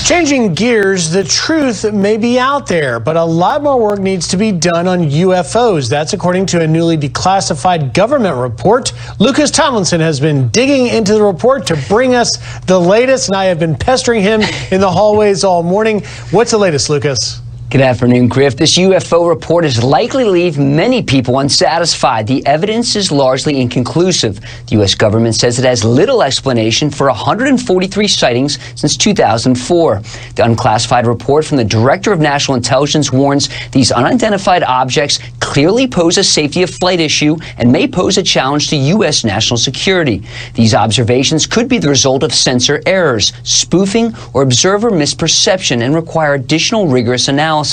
Changing gears, the truth may be out there, but a lot more work needs to be done on UFOs. That's according to a newly declassified government report. Lucas Tomlinson has been digging into the report to bring us the latest, and I have been pestering him in the hallways all morning. What's the latest, Lucas? Good afternoon, Griff. This UFO report is likely to leave many people unsatisfied. The evidence is largely inconclusive. The U.S. government says it has little explanation for 143 sightings since 2004. The unclassified report from the Director of National Intelligence warns these unidentified objects clearly pose a safety of flight issue and may pose a challenge to U.S. national security. These observations could be the result of sensor errors, spoofing, or observer misperception and require additional rigorous analysis.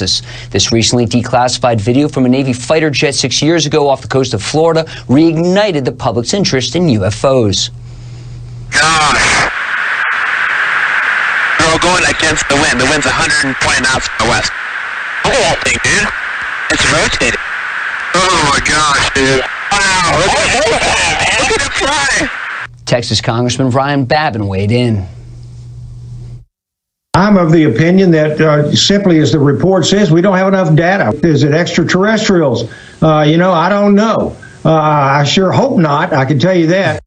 This recently declassified video from a Navy fighter jet 6 years ago off the coast of Florida reignited the public's interest in UFOs. Gosh. We're all going against the wind. The wind's 120 knots from the west. Look at that thing, dude. It's rotating. Oh my gosh, dude. Wow. Look at it fly. Texas Congressman Ryan Babin weighed in. I'm of the opinion that simply as the report says, we don't have enough data. Is it extraterrestrials? I don't know. I sure hope not. I can tell you that.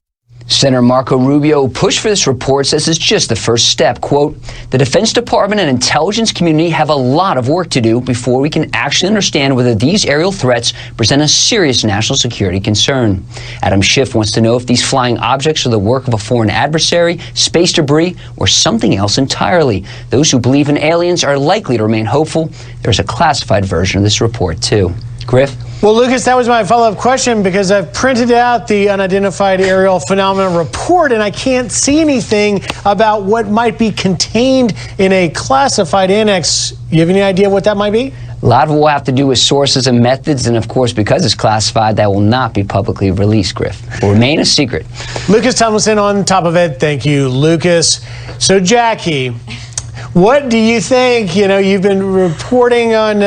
Senator Marco Rubio pushed for this report, says it's just the first step. Quote, the Defense Department and intelligence community have a lot of work to do before we can actually understand whether these aerial threats present a serious national security concern. Adam Schiff wants to know if these flying objects are the work of a foreign adversary, space debris, or something else entirely. Those who believe in aliens are likely to remain hopeful. There's a classified version of this report, too. Griff? Well, Lucas, that was my follow-up question because I've printed out the unidentified aerial phenomena report and I can't see anything about what might be contained in a classified annex. You have any idea what that might be? A lot of it will have to do with sources and methods, and of course, because it's classified, that will not be publicly released, Griff. It will remain a secret. Lucas Tomlinson on top of it. Thank you, Lucas. So, Jackie, what do you think? You've been reporting on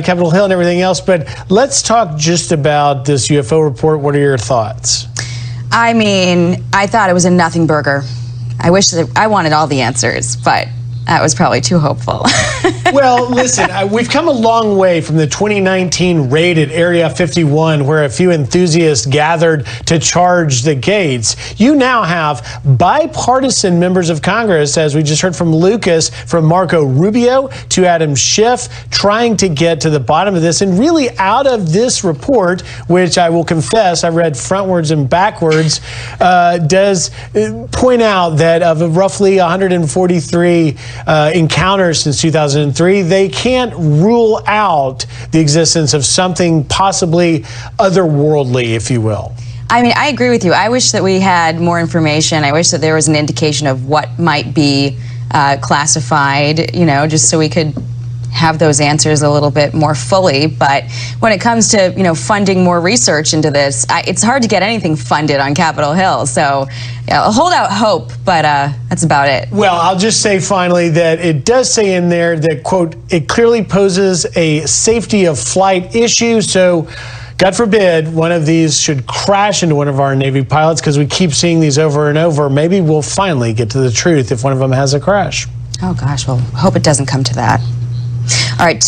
Capitol Hill and everything else, but let's talk just about this UFO report. What are your thoughts? I mean, I thought it was a nothing burger. I wish that I wanted all the answers, but that was probably too hopeful. Well, listen, we've come a long way from the 2019 raid at Area 51, where a few enthusiasts gathered to charge the gates. You now have bipartisan members of Congress, as we just heard from Lucas, from Marco Rubio to Adam Schiff, trying to get to the bottom of this. And really out of this report, which I will confess I read frontwards and backwards, does point out that of roughly 143 encounters since 2003, they can't rule out the existence of something possibly otherworldly, if you will. I mean, I agree with you. I wish that we had more information. I wish that there was an indication of what might be classified, just so we could have those answers a little bit more fully. But when it comes to, funding more research into this, it's hard to get anything funded on Capitol Hill. So I'll hold out hope, but that's about it. Well, I'll just say finally that it does say in there that, quote, it clearly poses a safety of flight issue. So God forbid one of these should crash into one of our Navy pilots, because we keep seeing these over and over. Maybe we'll finally get to the truth if one of them has a crash. Oh, gosh. Well, hope it doesn't come to that. All right,